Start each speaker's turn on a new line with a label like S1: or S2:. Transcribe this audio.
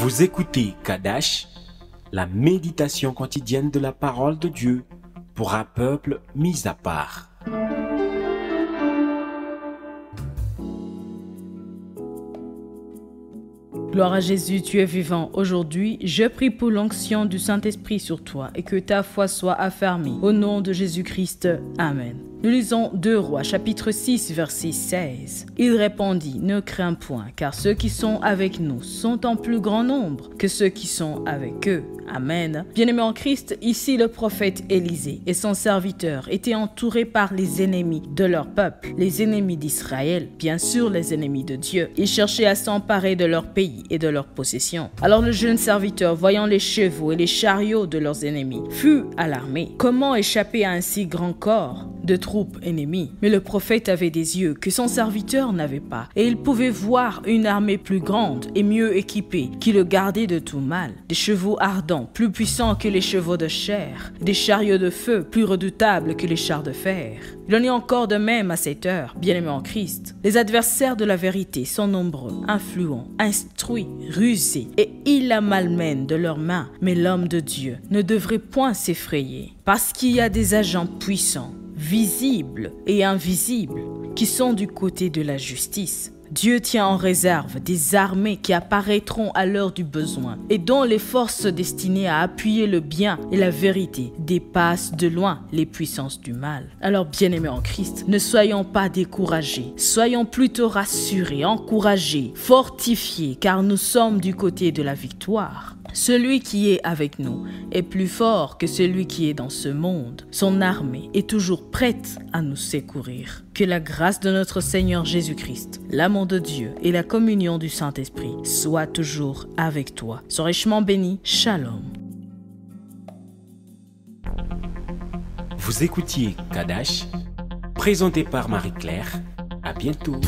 S1: Vous écoutez Kadash, la méditation quotidienne de la parole de Dieu pour un peuple mis à part.
S2: Gloire à Jésus, tu es vivant. Aujourd'hui, je prie pour l'onction du Saint-Esprit sur toi et que ta foi soit affermie. Au nom de Jésus-Christ, Amen. Nous lisons 2 Rois, chapitre 6, verset 16. Il répondit, ne crains point, car ceux qui sont avec nous sont en plus grand nombre que ceux qui sont avec eux. Amen. Bien-aimé en Christ, ici le prophète Élisée et son serviteur étaient entourés par les ennemis de leur peuple, les ennemis d'Israël, bien sûr les ennemis de Dieu. Ils cherchaient à s'emparer de leur pays et de leurs possessions. Alors le jeune serviteur, voyant les chevaux et les chariots de leurs ennemis, fut alarmé. Comment échapper à un si grand corps de troupes ennemies? Mais le prophète avait des yeux que son serviteur n'avait pas, et il pouvait voir une armée plus grande et mieux équipée qui le gardait de tout mal. Des chevaux ardents, plus puissants que les chevaux de chair, des chariots de feu, plus redoutables que les chars de fer. Il en est encore de même à cette heure, bien-aimés en Christ. Les adversaires de la vérité sont nombreux, influents, instruits, rusés, et ils la malmènent de leurs mains. Mais l'homme de Dieu ne devrait point s'effrayer, parce qu'il y a des agents puissants, visibles et invisibles, qui sont du côté de la justice. Dieu tient en réserve des armées qui apparaîtront à l'heure du besoin et dont les forces destinées à appuyer le bien et la vérité dépassent de loin les puissances du mal. Alors bien-aimés en Christ, ne soyons pas découragés, soyons plutôt rassurés, encouragés, fortifiés, car nous sommes du côté de la victoire. Celui qui est avec nous est plus fort que celui qui est dans ce monde. Son armée est toujours prête à nous secourir. Que la grâce de notre Seigneur Jésus-Christ, l'amour de Dieu et la communion du Saint-Esprit soient toujours avec toi. Sois richement béni. Shalom.
S1: Vous écoutiez Kadash, présenté par Marie-Claire. À bientôt.